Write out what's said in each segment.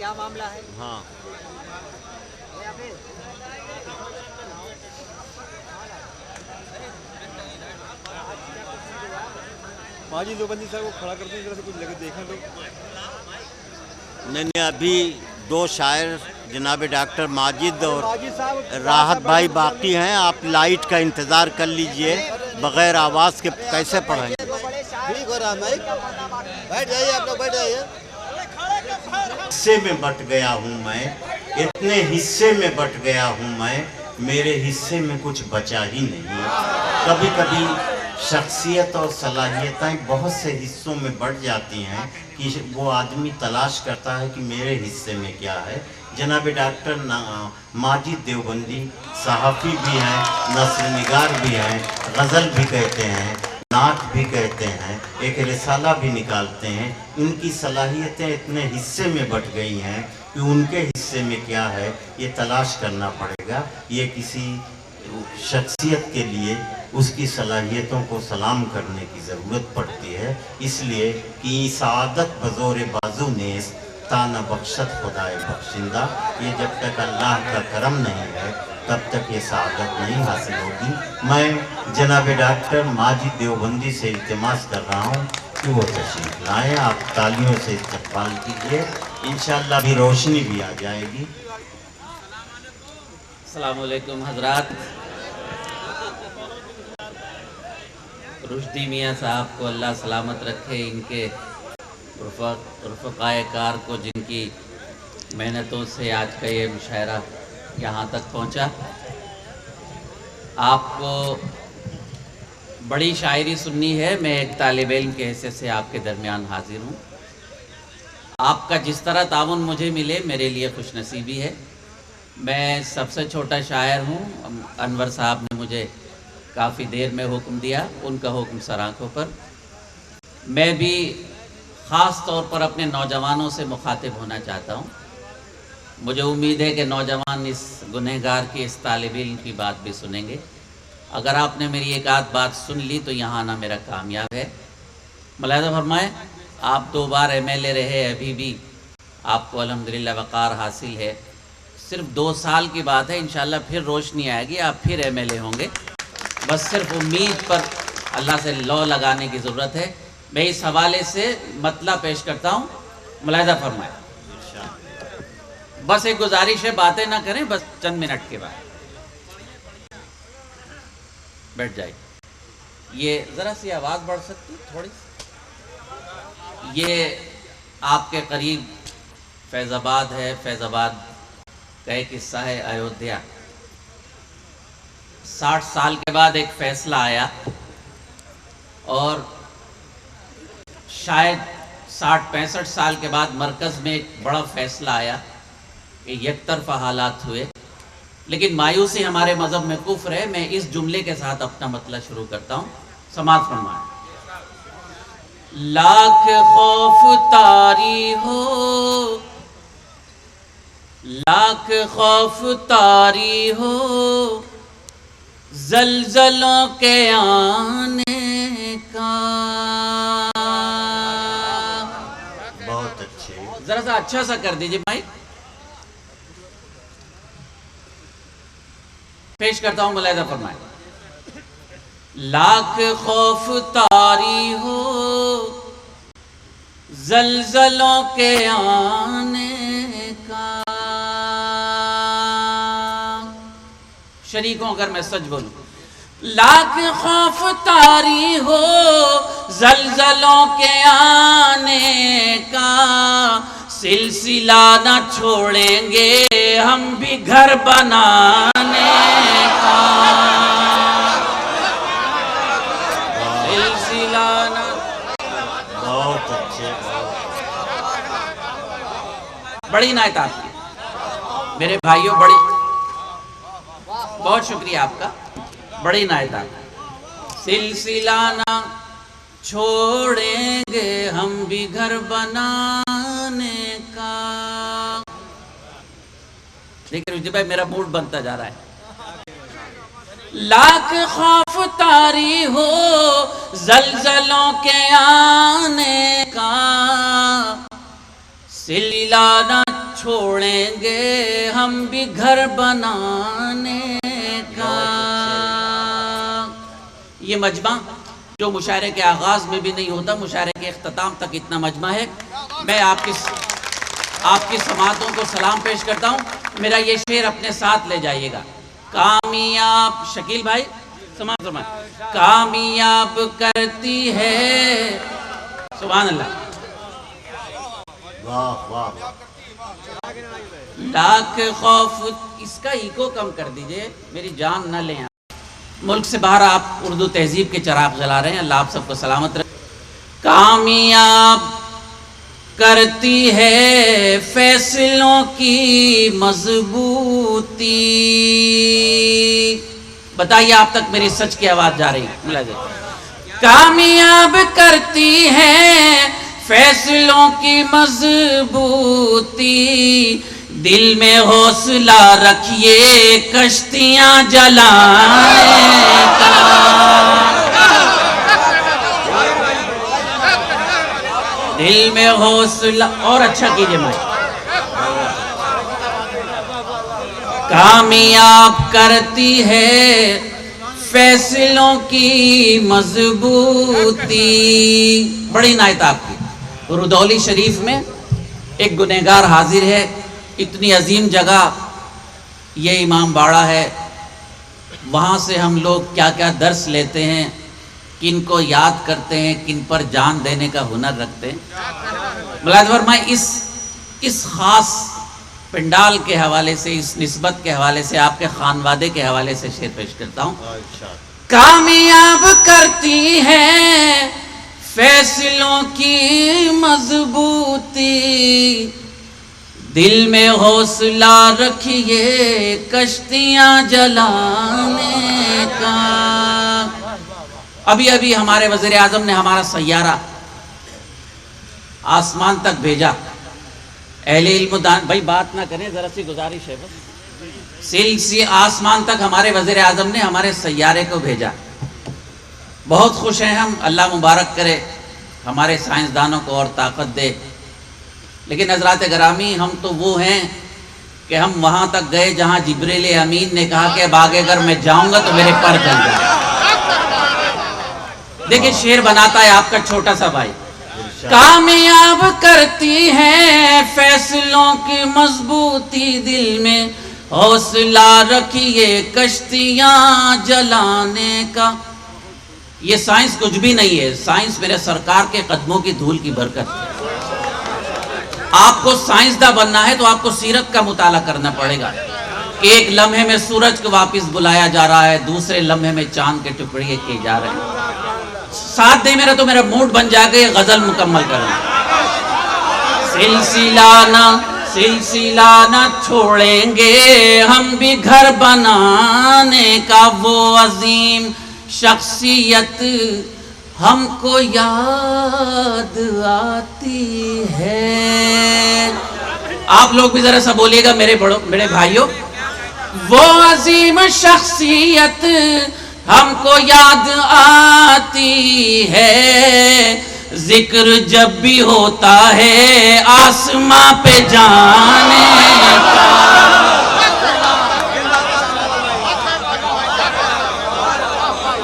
کیا معاملہ ہے؟ ہاں ماجد دیوبندی صاحب کو کھڑا کرتے ہیں، ذرا سے کچھ لگے دیکھیں تو. نہیں ابھی دو شاعر جناب ڈاکٹر ماجد اور ماجد صاحب راحت بھائی باقی ہیں. آپ لائٹ کا انتظار کر لیجئے، بغیر آواز کے کیسے پڑھیں گے. ٹھیک ہو رہا ہے، بیٹھ جائیے، آپ لوگ بیٹھ جائیے. حصے میں بٹ گیا ہوں میں، اتنے حصے میں بٹ گیا ہوں میں، میرے حصے میں کچھ بچا ہی نہیں. کبھی کبھی شخصیت اور صلاحیتیں بہت سے حصوں میں بٹ جاتی ہیں کہ وہ آدمی تلاش کرتا ہے کہ میرے حصے میں کیا ہے. جناب ڈاکٹر ماجد دیوبندی صحافی بھی ہیں، نثر نگار بھی ہیں، غزل بھی کہتے ہیں، نعت بھی کہتے ہیں، ایک رسالہ بھی نکالتے ہیں. ان کی صلاحیتیں اتنے حصے میں بٹ گئی ہیں کہ ان کے حصے میں کیا ہے یہ تلاش کرنا پڑے گا. یہ کسی شخصیت کے لیے اس کی صلاحیتوں کو سلام کرنے کی ضرورت پڑتی ہے. اس لیے کہ سعادت بزور بازو نیست تا نہ بخشت خدائے بخشندہ. یہ جب تک اللہ کا کرم نہیں ہے تب تک یہ سعادت نہیں حاصل ہوگی. میں جناب ڈاکٹر ماجد دیوبندی سے التماس کر رہا ہوں کہ وہ تشریف لائیں. آپ تالیوں سے استقبال کیجئے، انشاءاللہ بھی روشنی بھی آ جائے گی. السلام علیکم حضرات. رشدی میاں صاحب کو اللہ سلامت رکھے، ان کے رفقائے کار کو جن کی محنتوں سے آج کا یہ مشاعرہ یہاں تک پہنچا. آپ کو بڑی شاعری سننی ہے. میں ایک طالب علم کے حیثیت سے آپ کے درمیان حاضر ہوں. آپ کا جس طرح تعاون مجھے ملے میرے لیے خوش نصیبی ہے. میں سب سے چھوٹا شاعر ہوں. انور صاحب نے مجھے کافی دیر میں حکم دیا، ان کا حکم سر آنکھوں پر. میں بھی خاص طور پر اپنے نوجوانوں سے مخاطب ہونا چاہتا ہوں. مجھے امید ہے کہ نوجوان اس گنہگار کی، اس طالب علم کی بات بھی سنیں گے. اگر آپ نے میری ایک آدھ بات سن لی تو یہاں آنا میرا کامیاب ہے. ملاحظہ فرمائیں، آپ 2 بار MLA رہے، ابھی بھی آپ کو الحمدللہ وقار حاصل ہے. صرف 2 سال کی بات ہے، انشاءاللہ پھر روشنی آئے گی، آپ پھر MLA ہوں گے. بس صرف امید پر اللہ سے لو لگانے کی ضرورت ہے. میں اس حوالے سے مطلع پیش کرتا ہوں، ملاحظہ فرمائیں. بس ایک گزارش ہے، باتیں نہ کریں، بس چند منٹ کے بعد بیٹھ جائے. یہ ذرا سی آواز بڑھ سکتی تھوڑی سی. یہ آپ کے قریب فیض آباد ہے. فیض آباد کا ایک حصہ ہے ایودھیا. 60 سال کے بعد ایک فیصلہ آیا، اور شاید 60-65 سال کے بعد مرکز میں ایک بڑا فیصلہ آیا کہ یک طرفہ حالات ہوئے. لیکن مایوسی ہمارے مذہب میں کفر ہے. میں اس جملے کے ساتھ اپنا مطلب شروع کرتا ہوں، سماعت فرمائیں. لاکھ خوف طاری ہو، لاکھ خوف طاری ہو، زلزلوں کے آنے کا. بہت اچھے. ذرا سا اچھا سا کر دیجئے بھائی. پیش کرتا ہوں، ملاحظہ فرمائیں. لاکھ خوف طاری ہو، زلزلوں کے آنے کا. شریکوں اگر میں سچ بولوں، لاکھ خوف طاری ہو، زلزلوں کے آنے کا. سلسلہ نہ چھوڑیں گے ہم بھی گھر بنانے کا. سلسلہ نہ. بہت اچھے. بڑی نعت آپ کی میرے بھائیوں، بڑی بہت شکریہ آپ کا. بڑی نعت آپ کی. سلسلہ نہ چھوڑیں گے ہم بھی گھر بنانے کا. دیکھیں رشدی بھائی، میرا موڈ بنتا جا رہا ہے. لاکھ خوف طاری ہو، زلزلوں کے آنے کا. سلسلہ نہ چھوڑیں گے ہم بھی گھر بنانے کا. یہ مجمع جو مشاعرے کے آغاز میں بھی نہیں ہوتا، مشاعرے کے اختتام تک اتنا مجمع ہے. میں آپ کی سماعتوں کو سلام پیش کرتا ہوں. میرا یہ شعر اپنے ساتھ لے جائیے گا. کامیاب شکیل بھائی سماعت کامیاب کرتی ہے. سبحان اللہ. واہ واہ. لاکھ خوف. اس کا ایکو کم کر دیجئے، میری جان نہ لیں. ملک سے باہر آپ اردو تہذیب کے چراغ جلا رہے ہیں. اللہ آپ سب کو سلامت رکھے. کامیاب کرتی ہے فیصلوں کی مضبوطی. بتائیے آپ تک میری سچ کی آواز جا رہی ہے؟ کامیاب کرتی ہے فیصلوں کی مضبوطی. دل میں حوصلہ رکھیے کشتیاں جلانے کا. دل میں حوصلہ اور اچھا کیجئے میں. کامیاب کرتی ہے فیصلوں کی مضبوطی. بڑی عنایت آپ کی. رودولی شریف میں ایک گنہگار حاضر ہے. اتنی عظیم جگہ یہ امام باڑہ ہے. وہاں سے ہم لوگ کیا کیا درس لیتے ہیں، کن کو یاد کرتے ہیں، کن پر جان دینے کا ہنر رکھتے ہیں. ملاحظہ فرمائیں اس خاص پنڈال کے حوالے سے، اس نسبت کے حوالے سے، آپ کے خانوادے کے حوالے سے شعر پیش کرتا ہوں. کامیاب کرتی ہے فیصلوں کی مضبوطی. دل میں حوصلہ رکھیے کشتیاں جلانے کا. ابھی ہمارے وزیر اعظم نے ہمارا سیارہ آسمان تک بھیجا. اہل علم دان بھائی بات نہ کریں، ذرا سی گزارش ہے بس. آسمان تک ہمارے وزیر اعظم نے ہمارے سیارے کو بھیجا. بہت خوش ہیں ہم. اللہ مبارک کرے، ہمارے سائنسدانوں کو اور طاقت دے. لیکن حضرات گرامی، ہم تو وہ ہیں کہ ہم وہاں تک گئے جہاں جبریل امین نے کہا کہ اب آگے اگر میں جاؤں گا تو میرے پر جل جائے. دیکھیں شعر بناتا ہے آپ کا چھوٹا سا بھائی. کامیاب کرتی ہے فیصلوں کی مضبوطی. دل میں حوصلہ رکھیے کشتیاں جلانے کا. یہ سائنس کچھ بھی نہیں ہے. سائنس میرے سرکار کے قدموں کی دھول کی برکت ہے. آپ کو سائنسداں بننا ہے تو آپ کو سیرت کا مطالعہ کرنا پڑے گا. ایک لمحے میں سورج کو واپس بلایا جا رہا ہے، دوسرے لمحے میں چاند کے ٹکڑے کیے جا رہے ہیں. ساتھ دے میرا تو میرا موڈ بن جائے گا یہ غزل مکمل کرنا. سلسلہ نہ چھوڑیں گے ہم بھی گھر بنانے کا. وہ عظیم شخصیت ہم کو یاد آتی ہے. آپ لوگ بھی ذرا سا بولیے گا میرے بڑے بھائیوں. وہ عظیم شخصیت ہم کو یاد آتی ہے. ذکر جب بھی ہوتا ہے آسماں پہ جانے کا.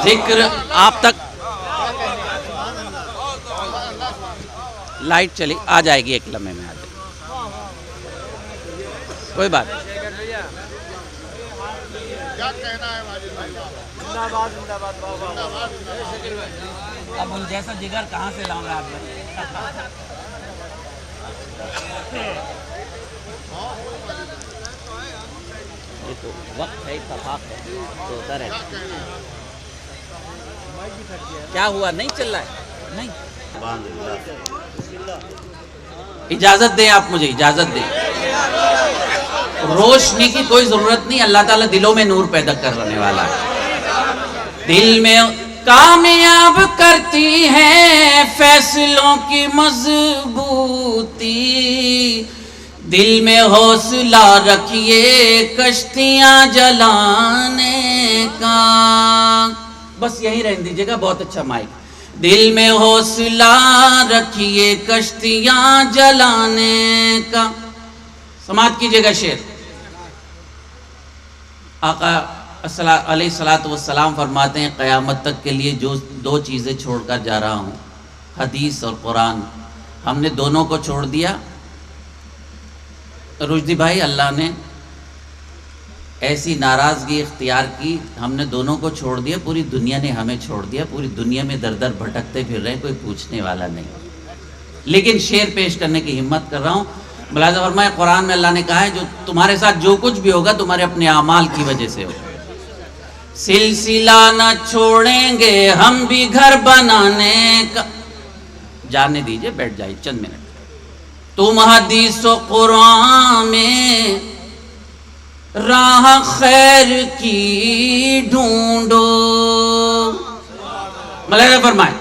ذکر آپ تک لائٹ چلی آ جائے گی، ایک لمحے میں آ جائے گی، کوئی بات نہیں. اب ان جیسا جگر کہاں سے لاؤں گا آپ؟ یہ تو وقت ہے، اتفاق ہے تو ہوتا رہتا. کیا ہوا؟ نہیں چل رہا ہے؟ نہیں. اجازت دیں آپ مجھے، اجازت دیں. روشنی کی کوئی ضرورت نہیں، اللہ تعالیٰ دلوں میں نور پیدا کرنے والا ہے. دل میں کامیاب کرتی ہے فیصلوں کی مضبوطی. دل میں حوصلہ رکھیے کشتیاں جلانے کا. بس یہی رہنے دیجیے گا، بہت اچھا مائک. دل میں حوصلہ رکھیے کشتیاں جلانے کا. سماعت کیجئے گا شعر. آقا علیہ الصلوۃ والسلام فرماتے ہیں قیامت تک کے لیے جو دو چیزیں چھوڑ کر جا رہا ہوں، حدیث اور قرآن. ہم نے دونوں کو چھوڑ دیا. رشدی بھائی، اللہ نے ایسی ناراضگی اختیار کی، ہم نے دونوں کو چھوڑ دیا، پوری دنیا نے ہمیں چھوڑ دیا، پوری دنیا میں در در بھٹکتے پھر رہے ہیں، کوئی پوچھنے والا نہیں. لیکن شعر پیش کرنے کی ہمت کر رہا ہوں. ملاحظہ فرمائے قرآن میں اللہ نے کہا ہے جو تمہارے ساتھ جو کچھ بھی ہوگا تمہارے اپنے اعمال کی وجہ سے ہوگا. سلسلہ نہ چھوڑیں گے ہم بھی گھر بنانے کا. جانے دیجئے، بیٹھ جائیے چند منٹ. تم حدیث و قرآن میں راہ خیر کی ڈھونڈو. ملاحظہ فرمائے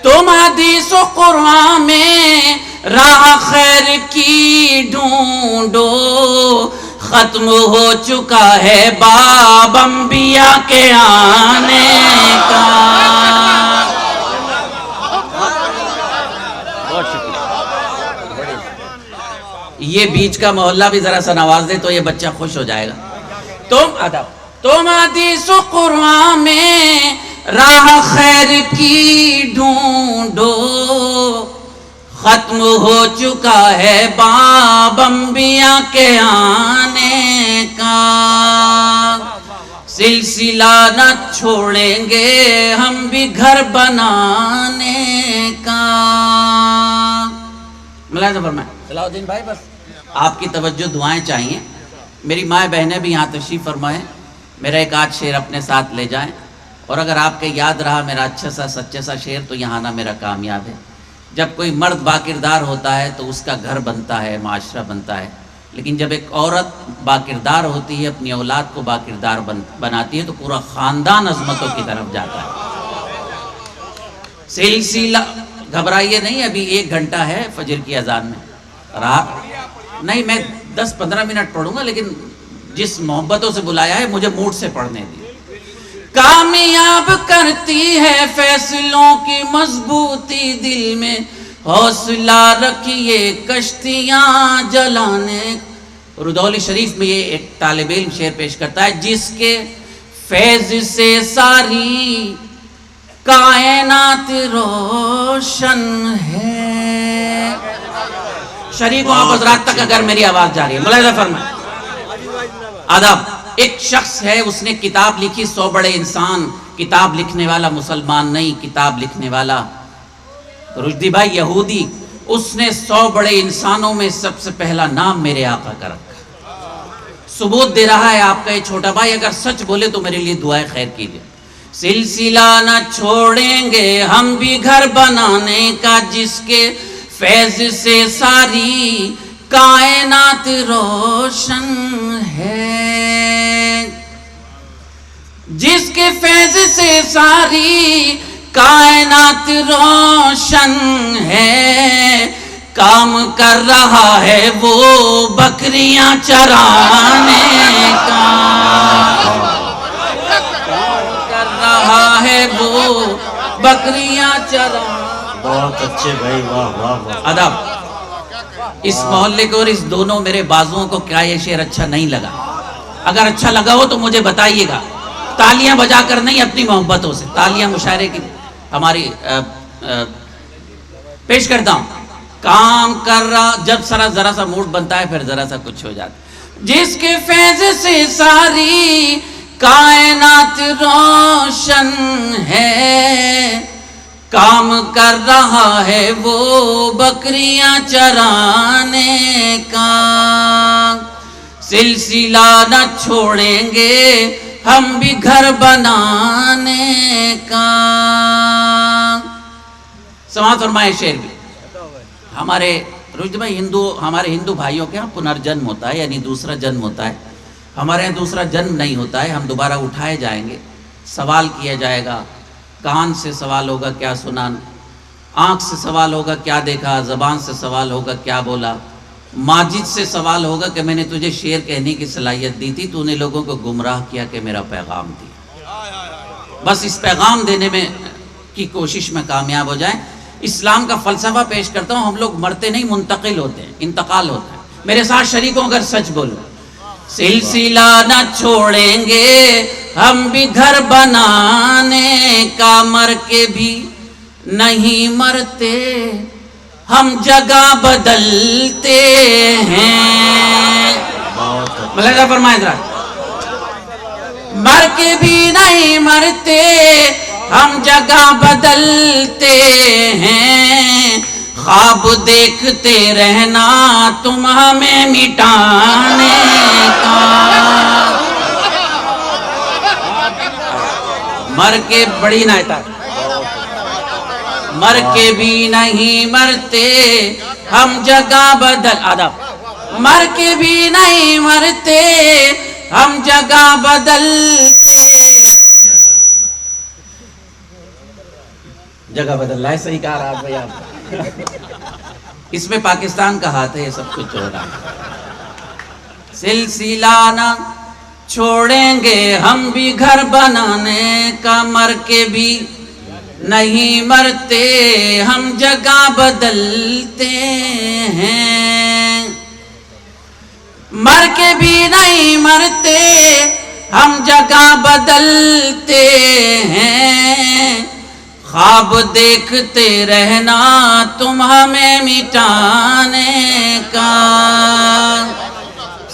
تم حدیث و قرآن میں راہ خیر کی ڈھونڈو. ختم ہو چکا ہے باب انبیاء کے آنے کا. بہت شکریہ. یہ بیچ کا محلہ بھی ذرا سا نواز دے تو یہ بچہ خوش ہو جائے گا. تم حدیث و قرآن میں راہ خیر کی ڈھونڈو. ختم ہو چکا ہے باب انبیاء کے آنے کا. سلسلہ نہ چھوڑیں گے ہم بھی گھر بنانے کا. ملاحظہ فرمائیں صلاح الدین بھائی، بس آپ کی توجہ دعائیں چاہیے. میری مائیں بہنیں بھی یہاں تشریف فرمائیں. میرا ایک آدھ شعر اپنے ساتھ لے جائیں، اور اگر آپ کے یاد رہا میرا اچھا سا سچا سا شعر تو یہاں نہ میرا کامیاب ہے. جب کوئی مرد باکردار ہوتا ہے تو اس کا گھر بنتا ہے، معاشرہ بنتا ہے. لیکن جب ایک عورت باکردار ہوتی ہے، اپنی اولاد کو باکردار بناتی ہے تو پورا خاندان عظمتوں کی طرف جاتا ہے. سلسلہ، گھبرائیے نہیں، ابھی 1 گھنٹہ ہے فجر کی اذان میں. نہیں، میں 10-15 منٹ پڑھوں گا، لیکن جس محبتوں سے بلایا ہے مجھے موڈ سے پڑھنے دی. کامیاب کرتی ہے فیصلوں کی مضبوطی دل میں، حوصلہ رکھیے کشتیاں جلانے. رودولی شریف میں یہ ایک طالب علم شعر پیش کرتا ہے، جس کے فیض سے ساری کائنات روشن ہے. شریف آپ حضرات تک اگر میری آواز جا رہی ہے. ملاحظہ فرمائیں. آداب. ایک شخص ہے، اس نے کتاب لکھی 100 بڑے انسان. کتاب لکھنے والا مسلمان نہیں، کتاب لکھنے والا رشدی بھائی یہودی. اس نے 100 بڑے انسانوں میں سب سے پہلا نام میرے آقا کا رکھا. ثبوت دے رہا ہے آپ کا یہ چھوٹا بھائی، اگر سچ بولے تو میرے لیے دعائیں خیر کیجئے. سلسلہ نہ چھوڑیں گے ہم بھی گھر بنانے کا، جس کے فیض سے ساری کائنات روشن ہے. جس کے فیض سے ساری کائنات روشن ہے، کام کر رہا ہے وہ بکریاں چرانے کا. کام کر رہا ہے وہ بکریاں چرانے. بہت اچھے بھائی، واہ واہ واہ. ادب. اس محلے کو اور اس دونوں میرے بازوؤں کو کیا یہ شعر اچھا نہیں لگا؟ اگر اچھا لگا ہو تو مجھے بتائیے گا. تالیاں بجا کر نہیں، اپنی محبتوں سے. تالیاں مشاعرے کی ہماری پیش کرتا ہوں. کام کر رہا، جب ذرا سا موڈ بنتا ہے پھر ذرا سا کچھ ہو جاتا. جس کے فیض سے ساری کائنات روشن ہے، کام کر رہا ہے وہ بکریاں چرانے کا. سلسلہ نہ چھوڑیں گے ہم بھی گھر بنانے کا. سماعت فرمائے شعر بھی. ہمارے رشد بھائی ہمارے ہندو بھائیوں کے ہاں پنرجنم ہوتا ہے، یعنی دوسرا جنم ہوتا ہے. ہمارے یہاں دوسرا جنم نہیں ہوتا ہے. ہم دوبارہ اٹھائے جائیں گے، سوال کیا جائے گا. کان سے سوال ہوگا کیا سنا، آنکھ سے سوال ہوگا کیا دیکھا، زبان سے سوال ہوگا کیا بولا. ماجد سے سوال ہوگا کہ میں نے تجھے شعر کہنے کی صلاحیت دی تھی، تو نے لوگوں کو گمراہ کیا کہ میرا پیغام دیا. بس اس پیغام دینے میں کی کوشش میں کامیاب ہو جائیں. اسلام کا فلسفہ پیش کرتا ہوں. ہم لوگ مرتے نہیں، منتقل ہوتے ہیں، انتقال ہوتا ہے. میرے ساتھ شریکوں اگر سچ بولو. سلسلہ نہ چھوڑیں گے ہم بھی گھر بنانے کا, مر کے بھی نہیں مرتے ہم جگہ بدلتے ہیں. ملاحظہ فرمائیں ذرا. مر کے بھی نہیں مرتے ہم جگہ بدلتے ہیں, خواب دیکھتے رہنا تم ہمیں مٹانے کا. مر کے بڑی نایتا, مر کے بھی نہیں مرتے ہم جگہ بدل, آداب, مر کے بھی نہیں مرتے ہم جگہ بدلتے. جگہ بدل رہا ہے, صحیح کہا رہا بھائی آپ. اس میں پاکستان کا ہاتھ ہے, یہ سب کچھ ہو رہا ہے. سلسلہ نہ چھوڑیں گے ہم بھی گھر بنانے کا, مر کے بھی نہیں مرتے ہم جگہ بدلتے ہیں. مر کے بھی نہیں مرتے ہم جگہ بدلتے ہیں, خواب دیکھتے رہنا تم ہمیں مٹانے کا.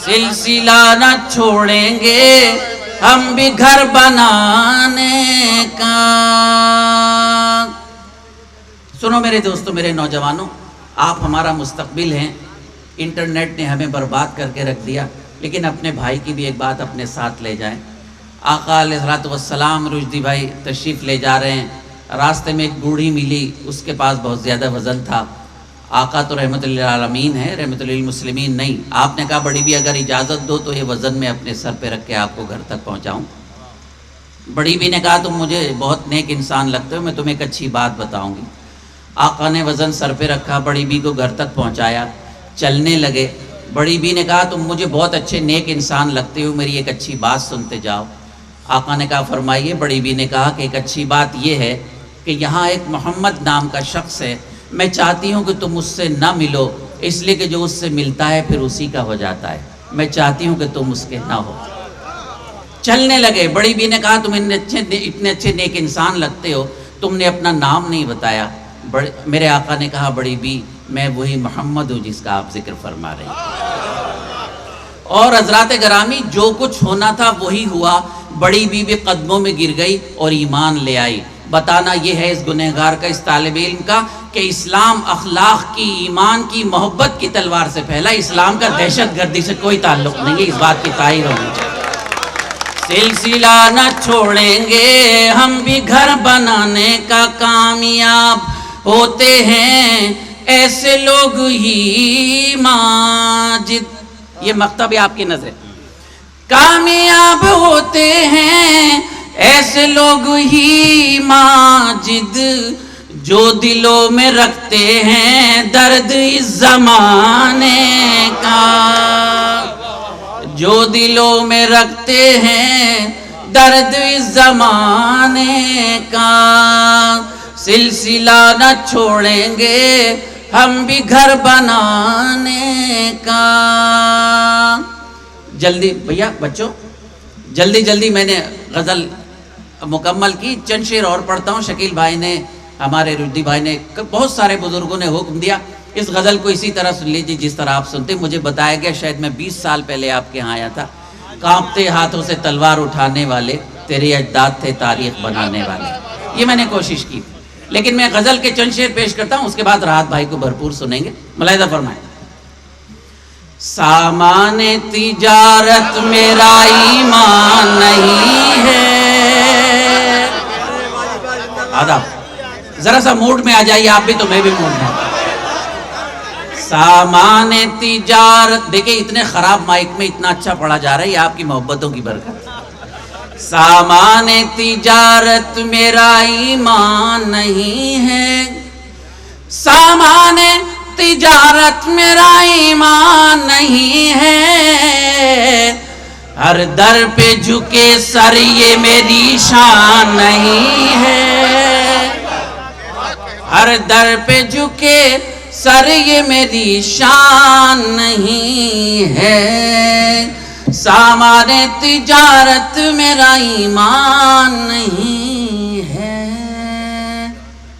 سلسلہ نہ چھوڑیں گے ہم بھی گھر بنانے کا. سنو میرے دوستو, میرے نوجوانوں, آپ ہمارا مستقبل ہیں. انٹرنیٹ نے ہمیں برباد کر کے رکھ دیا, لیکن اپنے بھائی کی بھی ایک بات اپنے ساتھ لے جائیں. آقا علیہ السلام رشدی بھائی تشریف لے جا رہے ہیں. راستے میں ایک بوڑھی ملی, اس کے پاس بہت زیادہ وزن تھا. آقا تو رحمت للعالمین ہے, رحمت للمسلمین نہیں. آپ نے کہا بڑی بھی اگر اجازت دو تو یہ وزن میں اپنے سر پہ رکھ کے آپ کو گھر تک پہنچاؤں. بڑی بھی نے کہا تم مجھے بہت نیک انسان لگتے ہو, میں تمہیں ایک اچھی بات بتاؤں گی. آقا نے وزن سر پہ رکھا, بڑی بھی کو گھر تک پہنچایا, چلنے لگے. بڑی بھی نے کہا تم مجھے بہت اچھے نیک انسان لگتے ہو, میری ایک اچھی بات سنتے جاؤ. آقا نے کہا فرمائیے. بڑی بھی نے کہا کہ ایک اچھی بات یہ ہے کہ یہاں ایک محمد نام کا شخص ہے, میں چاہتی ہوں کہ تم اس سے نہ ملو, اس لیے کہ جو اس سے ملتا ہے پھر اسی کا ہو جاتا ہے. میں چاہتی ہوں کہ تم اس کے نہ ہو. چلنے لگے. بڑی بھی نے کہا تم اتنے اچھے نیک انسان لگتے ہو, تم نے اپنا نام نہیں بتایا. میرے آقا نے کہا بڑی بھی میں وہی محمد ہوں جس کا آپ ذکر فرما رہے ہیں. اور حضرات گرامی, جو کچھ ہونا تھا وہی ہوا. بڑی بی بھی قدموں میں گر گئی اور ایمان لے آئی. بتانا یہ ہے اس گنہگار کا, اس طالب علم کا, کہ اسلام اخلاق کی, ایمان کی, محبت کی تلوار سے پھیلا. اسلام کا دہشت گردی سے کوئی تعلق نہیں ہے, اس بات کی تائید ہونی چاہیے. سلسلہ نہ چھوڑیں گے ہم بھی گھر بنانے کا, کامیاب ہوتے ہیں ایسے لوگ ہی ماجد. یہ مکتب ہے آپ کی نظر. کامیاب ہوتے ہیں ایسے لوگ ہی ماجد, جو دلوں میں رکھتے ہیں درد اس زمانے کا. جو دلوں میں رکھتے ہیں درد اس زمانے کا. سلسلہ نہ چھوڑیں گے ہم بھی گھر بنانے کا. جلدی بھیا بچوں, جلدی میں نے غزل مکمل کی. چند شعر اور پڑھتا ہوں. شکیل بھائی نے, ہمارے رشدی بھائی نے, بہت سارے بزرگوں نے حکم دیا اس غزل کو اسی طرح سن لیجیے جس طرح آپ سنتے. مجھے بتایا گیا شاید میں 20 سال پہلے آپ کے ہاں آیا تھا. کانپتے ہاتھوں سے تلوار اٹھانے والے تیرے اجداد تھے تاریخ بنانے والے. یہ میں نے کوشش کی, لیکن میں غزل کے چند شعر پیش کرتا ہوں, اس کے بعد راحت بھائی کو بھرپور سنیں گے. ملاحظہ فرمائیں. سامان تجارت میرا ایمان نہیں ہے. آداب, ذرا سا موڈ میں آ جائیے آپ بھی, تو میں بھی موڈ میں. سامان تجارت, دیکھیں اتنے خراب مائک میں اتنا اچھا پڑھا جا رہا ہے, یہ آپ کی محبتوں کی برکت. سامان تجارت میرا ایمان نہیں ہے. سامان تجارت میرا ایمان نہیں ہے. ہر در پہ جھکے سر یہ میری شان نہیں ہے. ہر در پہ جھکے سر یہ میری شان نہیں ہے، سامان تجارت میرا ایمان نہیں ہے۔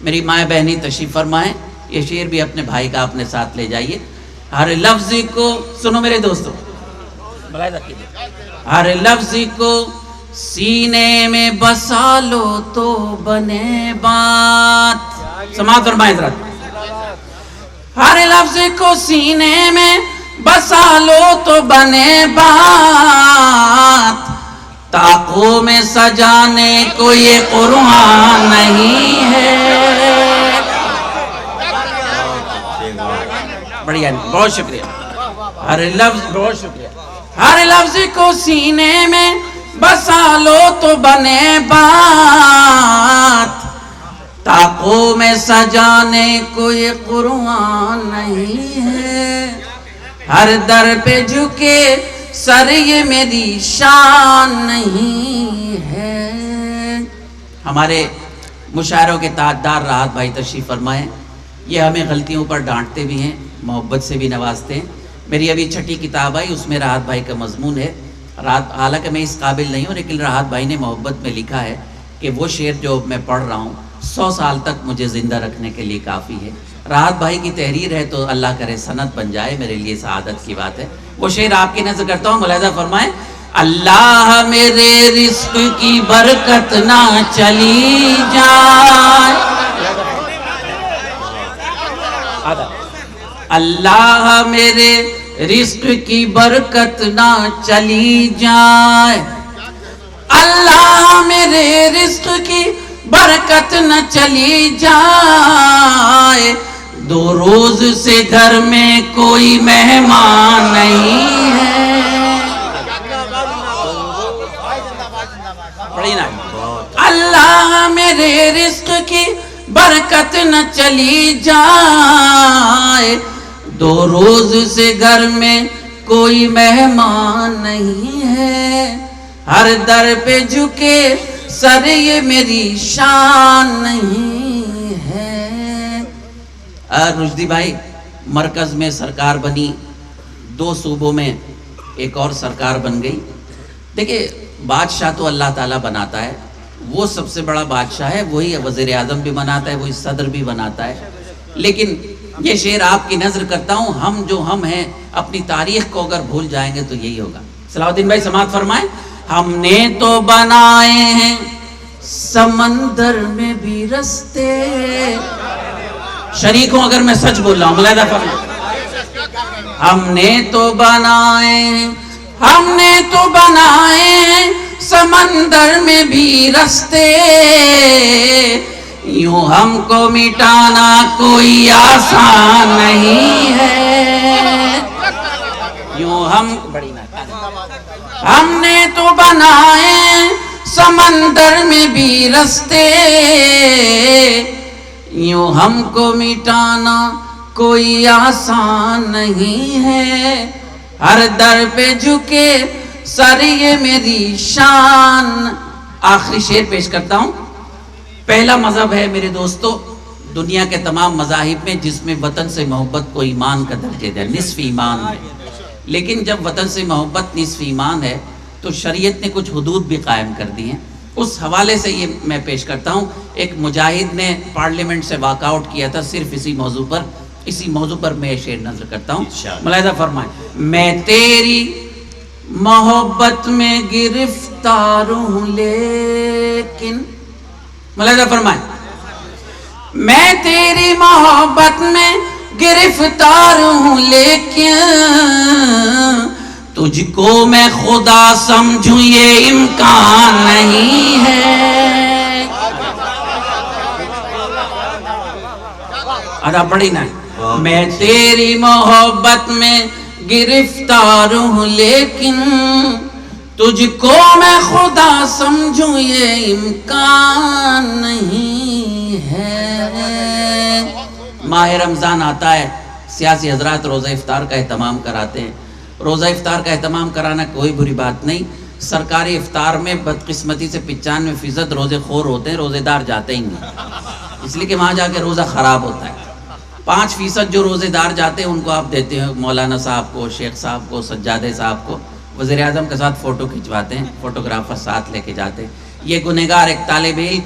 میری مائیں بہنی تشریف فرمائیں، یہ شعر بھی اپنے بھائی کا اپنے ساتھ لے جائیے۔ ہر لفظ کو سنو میرے دوستو، ہر لفظ کو سینے میں بسا لو تو بنے بات۔ سماعت فرمائیں ذرا۔ ہر لفظ کو سینے میں بسا لو تو بنے بات، طاقوں میں سجانے کو یہ قرآن نہیں ہے۔ بڑھیا، بہت شکریہ۔ ہر لفظ، بہت شکریہ۔ ہر لفظ کو سینے میں بسا لو تو بنے بات، طاقوں میں سجانے کو یہ قرآن نہیں ہے۔ ہر در پہ جھکے سر یہ میری شان نہیں ہے۔ ہمارے مشاعروں کے تاجدار راحت بھائی تشریف فرمائیں، یہ ہمیں غلطیوں پر ڈانٹتے بھی ہیں، محبت سے بھی نوازتے ہیں۔ میری ابھی چھٹی کتاب آئی، اس میں راحت بھائی کا مضمون ہے۔ حالانکہ میں اس قابل نہیں ہوں، لیکن راحت بھائی نے محبت میں لکھا ہے کہ وہ شعر جو میں پڑھ رہا ہوں 100 سال تک مجھے زندہ رکھنے کے لیے کافی ہے۔ راحت بھائی کی تحریر ہے تو اللہ کرے سند بن جائے، میرے لیے سعادت کی بات ہے۔ وہ شعر آپ کی نظر کرتا ہوں، ملاحظہ فرمائیں۔ اللہ میرے رزق کی برکت نہ چلی جائے، اللہ میرے رزق کی برکت نہ چلی جائے، اللہ میرے رزق کی برکت نہ چلی جائے، 2 روز سے گھر میں کوئی مہمان نہیں ہے۔ اللہ میرے رزق کی برکت نہ چلی جائے، 2 روز سے گھر میں کوئی مہمان نہیں ہے، ہر در پہ جھکے سر یہ میری شان نہیں ہے۔ رشدی بھائی مرکز میں سرکار بنی، 2 صوبوں میں ایک اور سرکار بن گئی۔ دیکھیں بادشاہ تو اللہ تعالیٰ بناتا ہے، وہ سب سے بڑا بادشاہ ہے، وہی وزیر اعظم بھی بناتا ہے، وہی صدر بھی بناتا ہے۔ لیکن یہ شعر آپ کی نظر کرتا ہوں، ہم جو ہم ہیں اپنی تاریخ کو اگر بھول جائیں گے تو یہی ہوگا۔ صلاح الدین بھائی سماعت فرمائیں۔ ہم نے تو بنائے ہیں سمندر میں بھی رستے، شریک ہوں اگر میں سچ بول رہا ہوں، ملاحظہ فرمائیں۔ ہم نے تو بنائے ہیں، ہم نے تو بنائے ہیں سمندر میں بھی رستے، یوں ہم کو مٹانا کوئی آسان نہیں ہے، یوں ہم نے تو بنائے سمندر میں بھی رستے، یوں ہم کو مٹانا کوئی آسان نہیں ہے، ہر در پہ جھکے سر یہ میری شان۔ آخری شعر پیش کرتا ہوں۔ پہلا مذہب ہے میرے دوستو دنیا کے تمام مذاہب میں جس میں وطن سے محبت کو ایمان کا درجہ دیا، نصف ایمان ہے۔ لیکن جب وطن سے محبت نصف ایمان ہے تو شریعت نے کچھ حدود بھی قائم کر دی ہیں، اس حوالے سے یہ میں پیش کرتا ہوں۔ ایک مجاہد نے پارلیمنٹ سے واک آؤٹ کیا تھا صرف اسی موضوع پر میں شعر نظر کرتا ہوں، ملاحظہ فرمائیں۔ میں تیری محبت میں گرفتار ہوں لیکن، ملاحظہ فرمائیں، میں تیری محبت میں گرفتار ہوں لیکن تجھ کو میں خدا سمجھوں یہ امکان نہیں ہے۔ ادا پڑھی نا، میں تیری محبت میں گرفتار ہوں لیکن تجھ کو میں خدا سمجھوں یہ امکان نہیں ہے۔ ماہ رمضان آتا ہے، سیاسی حضرات روزہ افطار کا اہتمام کراتے ہیں۔ روزہ افطار کا اہتمام کرانا کوئی بری بات نہیں، سرکاری افطار میں بدقسمتی سے 95% روزے خور ہوتے ہیں، روزے دار جاتے ہی نہیں، اس لیے کہ وہاں جا کے روزہ خراب ہوتا ہے۔ 5% جو روزے دار جاتے ہیں ان کو آپ دیتے ہیں، مولانا صاحب کو، شیخ صاحب کو، سجادے صاحب کو، وزیر اعظم کے ساتھ فوٹو کھنچواتے ہیں، فوٹوگرافر ساتھ لے کے جاتے ہیں۔ یہ گنہگار ایک طالب علم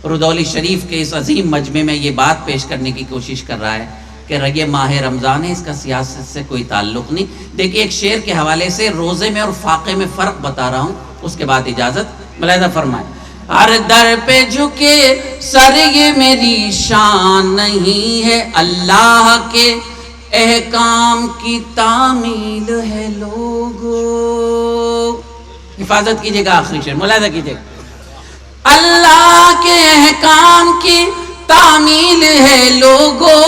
رودولی شریف کے اس عظیم مجمع میں یہ بات پیش کرنے کی کوشش کر رہا ہے کہ یہ ماہ رمضان ہے، اس کا سیاست سے کوئی تعلق نہیں۔ دیکھیے ایک شعر کے حوالے سے روزے میں اور فاقے میں فرق بتا رہا ہوں، اس کے بعد اجازت ملاحظہ فرمائیں۔ ہر در پہ جھکے سر یہ میری شان نہیں ہے، اللہ کے احکام کی تعمیل ہے لوگو۔ حفاظت کیجئے گا آخری شعر، ملاحظہ کیجئے گا۔ اللہ کے احکام کی تعمیل ہے لوگو،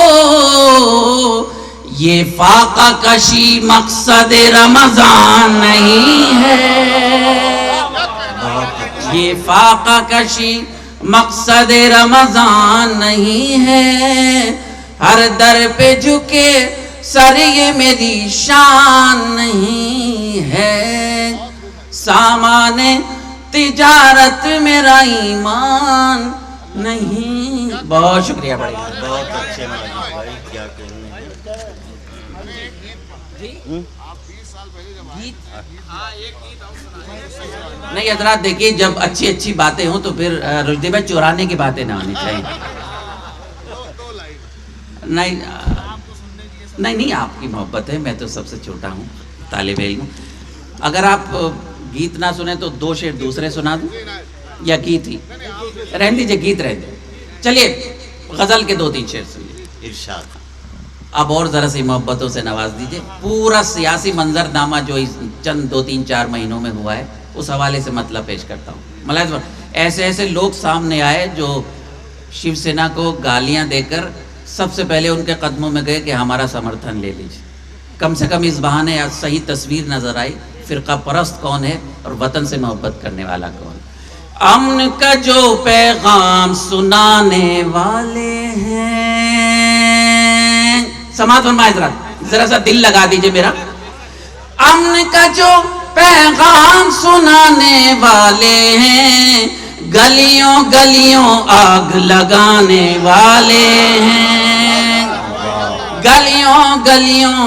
یہ فاقہ کشی مقصد رمضان نہیں ہے، یہ فاقہ کشی مقصد رمضان نہیں ہے، ہر در پہ جھکے سر یہ میری شان نہیں ہے، سامان تجارت میرا ایمان نہیں۔ بہت شکریہ بڑے بہت اچھے ماجد بھائی، کیا کہنے ہیں۔ نہیں حضرات دیکھیے، جب اچھی اچھی باتیں ہوں تو پھر رشدی بھائی چورانے کی باتیں نہ ہونی چاہیے۔ نہیں آپ کی محبت ہے، میں تو سب سے چھوٹا ہوں، طالب علم۔ اگر آپ گیت نہ سنیں تو 2 شعر دوسرے سنا دوں یا گیت ہی رہن دیجئے، گیت رہن دیجئے۔ چلیے غزل کے 2-3 شعر سنیے، ارشاد۔ اب اور ذرا سی محبتوں سے نواز دیجئے۔ پورا سیاسی منظر نامہ جو اس چند 2-3-4 مہینوں میں ہوا ہے اس حوالے سے مطلب پیش کرتا ہوں۔ ملاحظہ ایسے ایسے لوگ سامنے آئے جو شیو سینا کو گالیاں دے کر سب سے پہلے ان کے قدموں میں گئے کہ ہمارا سمرتھن لے لیجیے۔ کم سے کم اس بہانے صحیح تصویر نظر آئی، فرقہ پرست کون ہے اور وطن سے محبت کرنے والا کون ہے۔ امن کا جو پیغام سنانے والے ہیں، سماعت فرمائے ذرا سا دل لگا دیجئے میرا۔ امن کا جو پیغام سنانے والے ہیں، گلیوں گلیوں آگ لگانے والے ہیں، گلیوں گلیوں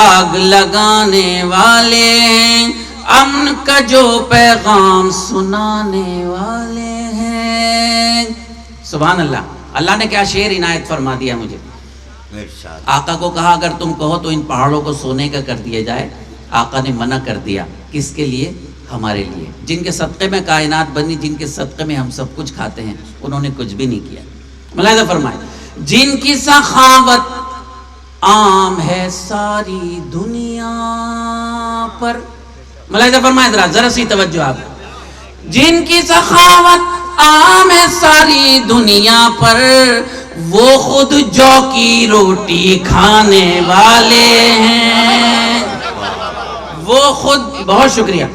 آگ لگانے والے ہیں، امن کا جو پیغام سنانے والے ہیں۔ سبحان اللہ، اللہ نے کیا شعر عنایت فرما دیا مجھے۔ ارشاد۔ آقا کو کہا اگر تم کہو تو ان پہاڑوں کو سونے کا کر دیا جائے، آقا نے منع کر دیا۔ کس کے لیے؟ ہمارے لیے، جن کے صدقے میں کائنات بنی، جن کے صدقے میں ہم سب کچھ کھاتے ہیں، انہوں نے کچھ بھی نہیں کیا۔ ملاحظہ فرمائے، جن کی سخاوت عام ہے ساری دنیا پر، ملاحظہ فرمائے ذرا سی توجہ آپ، جن کی سخاوت عام ہے ساری دنیا پر، وہ خود جو کی روٹی کھانے والے ہیں، وہ خود، بہت شکریہ،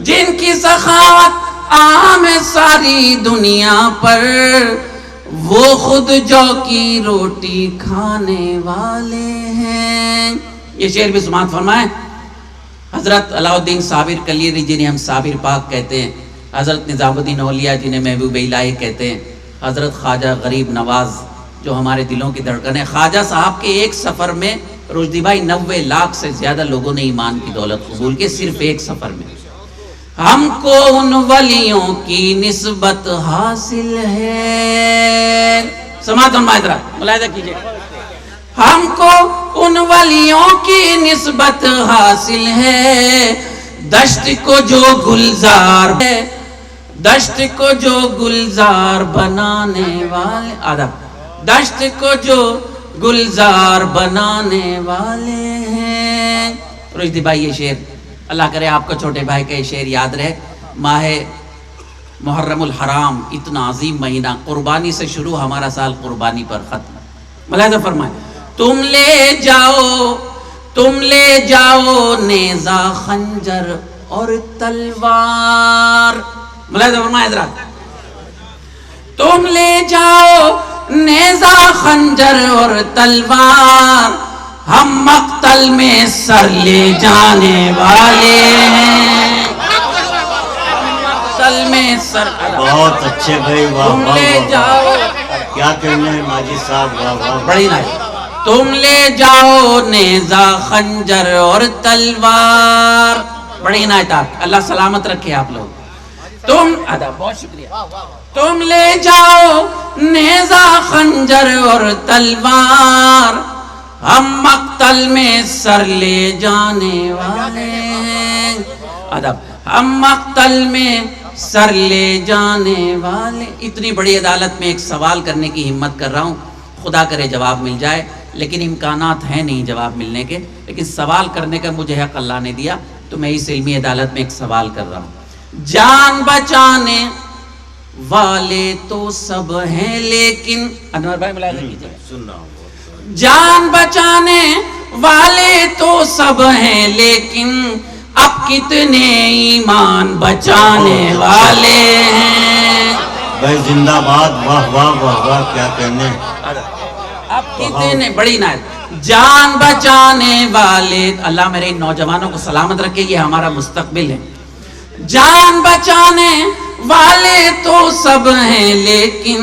جن کی سخاوت عام ہے ساری دنیا پر، وہ خود جو کی روٹی کھانے والے ہیں۔ یہ شعر بھی سماعت فرمائیں۔ حضرت علاء الدین صابر کلیری جنہیں ہم صابر پاک کہتے ہیں، حضرت نظام الدین اولیاء جنہیں محبوب الہی کہتے ہیں، حضرت خواجہ غریب نواز جو ہمارے دلوں کی دھڑکن ہے۔ خواجہ صاحب کے ایک سفر میں رشدی بھائی 90 لاکھ سے زیادہ لوگوں نے ایمان کی دولت قبول کی، صرف ایک سفر میں۔ ہم کو ان ولیوں کی نسبت حاصل ہے، سماعت فرمائے، ملاحظہ کیجئے، ہم کو ان ولیوں کی نسبت حاصل ہے، دشت کو جو گلزار ہے، دشت کو جو گلزار بنانے والے، آدھا، دشت کو جو گلزار بنانے والے ہیں۔ رشدی بھائی یہ شعر، اللہ کرے آپ کو چھوٹے بھائی کا یہ شعر یاد رہے۔ ماہ محرم الحرام، اتنا عظیم مہینہ، قربانی سے شروع، ہمارا سال قربانی پر ختم۔ ملاحظہ فرمائے، تم لے جاؤ نیزہ خنجر اور تلوار، ملاحظہ فرمائے حضرات، تم لے جاؤ نیزہ خنجر اور تلوار، ہم مقتل میں سر لے جانے والے ہیں، مقتل میں سر، بہت اچھے بھائی، واہ تم واہ لے واہ، جاؤ، کیا کہنے ہیں ماجد صاحب، واہ واہ، بڑی نائب، تم لے جاؤ نیزہ خنجر اور تلوار. بڑی عنایت، اللہ سلامت رکھے آپ لوگ. تم بہت شکریہ. تم لے جاؤ نیزہ خنجر اور تلوار، ہم مقتل میں سر لے جانے والے ہیں. ہم مقتل میں سر لے جانے والے. اتنی بڑی عدالت میں ایک سوال کرنے کی ہمت کر رہا ہوں، خدا کرے جواب مل جائے، لیکن امکانات ہیں نہیں جواب ملنے کے، لیکن سوال کرنے کا مجھے حق اللہ نے دیا، تو میں اس علمی عدالت میں ایک سوال کر رہا ہوں. جان بچانے والے تو سب ہیں لیکن انور بھائی ملاحظہ کیجئے، سن رہا ہوں. جان بچانے والے تو سب ہیں لیکن اب کتنے ایمان بچانے والے ہیں. بھائی زندہ باد، واہ واہ واہ واہ، کیا کہنے. اب کتنے بڑی نائت. جان بچانے والے، اللہ میرے ان نوجوانوں کو سلامت رکھے، یہ ہمارا مستقبل ہے. جان بچانے والے تو سب ہیں لیکن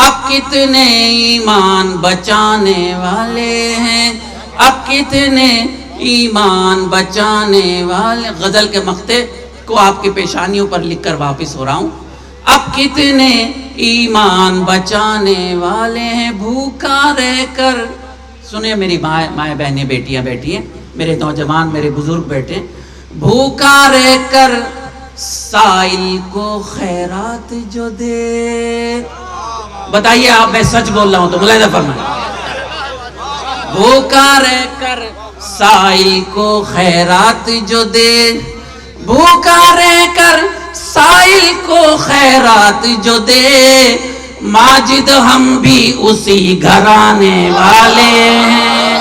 اب کتنے ایمان بچانے والے ہیں. اب کتنے ایمان بچانے والے. غزل کے مقطع کو آپ کی پیشانیوں پر لکھ کر واپس ہو رہا ہوں. اب کتنے ایمان بچانے والے ہیں. بھوکا رہ کر، سنیں میری مائیں بہنیں بیٹیاں بیٹھی ہیں، میرے نوجوان میرے بزرگ بیٹھے. بھوکا رہ کر سائل کو خیرات جو دے. بتائیے آپ، میں سچ بول رہا ہوں تو ملاحظہ فرمائیں. بھوکا رہ کر سائل کو خیرات جو دے، بھوکا رہ کر سائل کو خیرات جو دے، ماجد ہم بھی اسی گھرانے والے ہیں.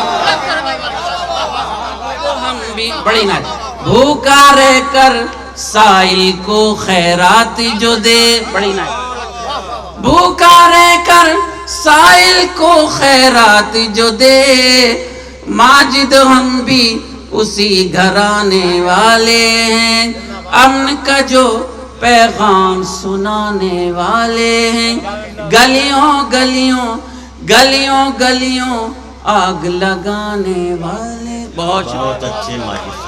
ہم بھی بڑی نہ بھوکا رہ کر سائل کو خیرات جو دے. بڑی نہ بھوکا رہ کر سائل کو خیرات جو دے، ماجد ہم بھی اسی گھرانے والے ہیں. امن کا جو پیغام سنانے والے ہیں. گلیوں گلیوں گلیوں گلیوں آگ لگانے والے. بہت اچھے ماجد.